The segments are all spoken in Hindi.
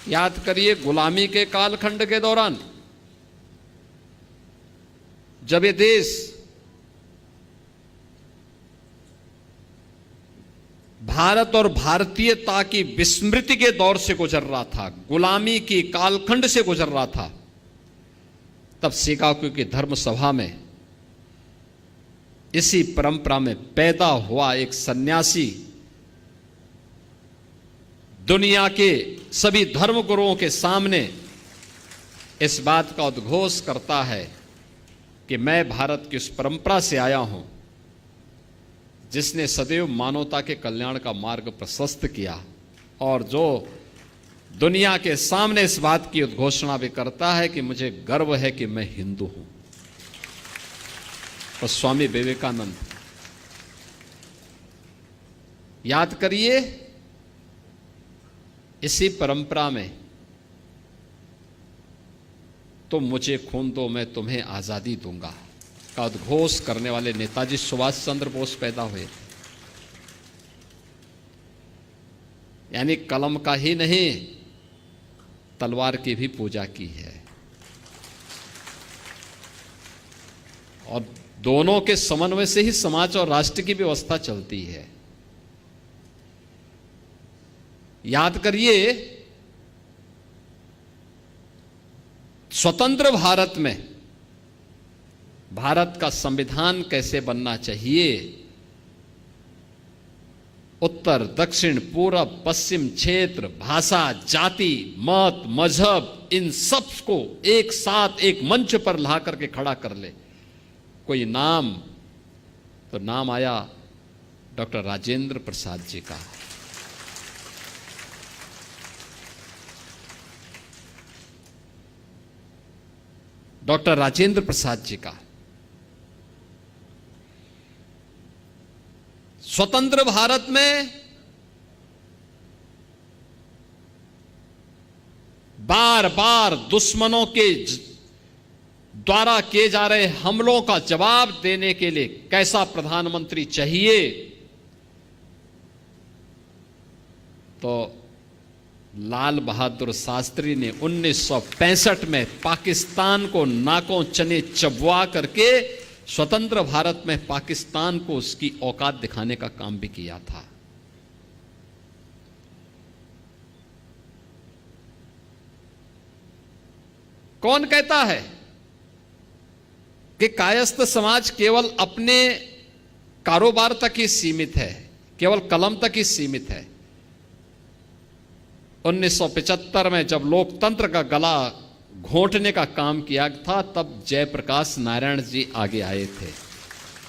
याद करिए, गुलामी के कालखंड के दौरान जब ये देश भारत और भारतीयता की विस्मृति के दौर से गुजर रहा था, गुलामी की कालखंड से गुजर रहा था, तब शिकागो की धर्म सभा में इसी परंपरा में पैदा हुआ एक सन्यासी दुनिया के सभी धर्मगुरुओं के सामने इस बात का उद्घोष करता है कि मैं भारत की उस परंपरा से आया हूं जिसने सदैव मानवता के कल्याण का मार्ग प्रशस्त किया, और जो दुनिया के सामने इस बात की उद्घोषणा भी करता है कि मुझे गर्व है कि मैं हिंदू हूं। और स्वामी विवेकानंद, याद करिए, इसी परंपरा में तुम मुझे खून दो मैं तुम्हें आजादी दूंगा का उद्घोष करने वाले नेताजी सुभाष चंद्र बोस पैदा हुए। यानी कलम का ही नहीं, तलवार की भी पूजा की है, और दोनों के समन्वय से ही समाज और राष्ट्र की व्यवस्था चलती है। याद करिए, स्वतंत्र भारत में भारत का संविधान कैसे बनना चाहिए, उत्तर दक्षिण पूरब पश्चिम क्षेत्र, भाषा, जाति, मत, मजहब, इन सब को एक साथ एक मंच पर ला करके खड़ा कर ले। कोई नाम, तो नाम आया डॉक्टर राजेंद्र प्रसाद जी का। डॉक्टर राजेंद्र प्रसाद जी का। स्वतंत्र भारत में बार बार दुश्मनों के द्वारा किए जा रहे हमलों का जवाब देने के लिए कैसा प्रधानमंत्री चाहिए, तो लाल बहादुर शास्त्री ने 1965 में पाकिस्तान को नाकों चने चबवा करके स्वतंत्र भारत में पाकिस्तान को उसकी औकात दिखाने का काम भी किया था। कौन कहता है कि कायस्थ समाज केवल अपने कारोबार तक ही सीमित है, केवल कलम तक ही सीमित है। 1975 में जब लोकतंत्र का गला घोंटने का काम किया था, तब जयप्रकाश नारायण जी आगे आए थे,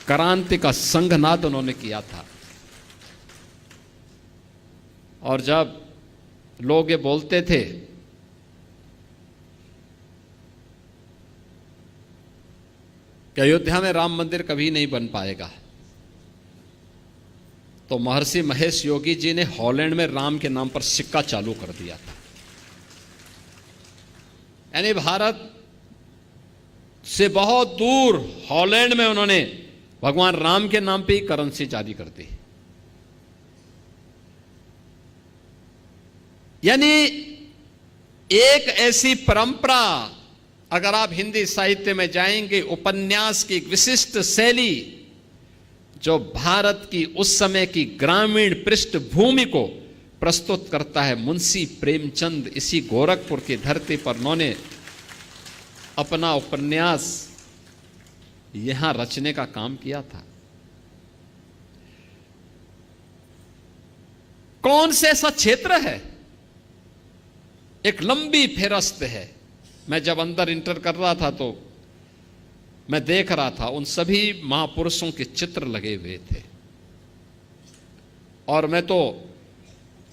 क्रांति का संघनाद उन्होंने किया था। और जब लोग ये बोलते थे कि अयोध्या में राम मंदिर कभी नहीं बन पाएगा, तो महर्षि महेश योगी जी ने हॉलैंड में राम के नाम पर सिक्का चालू कर दिया था। यानी भारत से बहुत दूर हॉलैंड में उन्होंने भगवान राम के नाम पे ही करेंसी जारी कर दी। यानी एक ऐसी परंपरा, अगर आप हिंदी साहित्य में जाएंगे, उपन्यास की एक विशिष्ट शैली जो भारत की उस समय की ग्रामीण पृष्ठभूमि को प्रस्तुत करता है। मुंशी प्रेमचंद इसी गोरखपुर की धरती पर उन्होंने अपना उपन्यास यहां रचने का काम किया था। कौन से ऐसा क्षेत्र है, एक लंबी फेरस्त है। मैं जब अंदर इंटर कर रहा था तो मैं देख रहा था, उन सभी महापुरुषों के चित्र लगे हुए थे, और मैं तो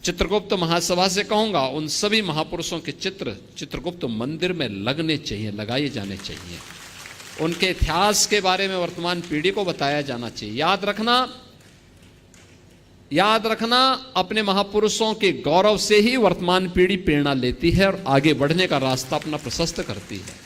चित्रगुप्त महासभा से कहूंगा, उन सभी महापुरुषों के चित्र चित्रगुप्त मंदिर में लगने चाहिए, लगाए जाने चाहिए। उनके इतिहास के बारे में वर्तमान पीढ़ी को बताया जाना चाहिए। याद रखना, अपने महापुरुषों के गौरव से ही वर्तमान पीढ़ी प्रेरणा लेती है और आगे बढ़ने का रास्ता अपना प्रशस्त करती है।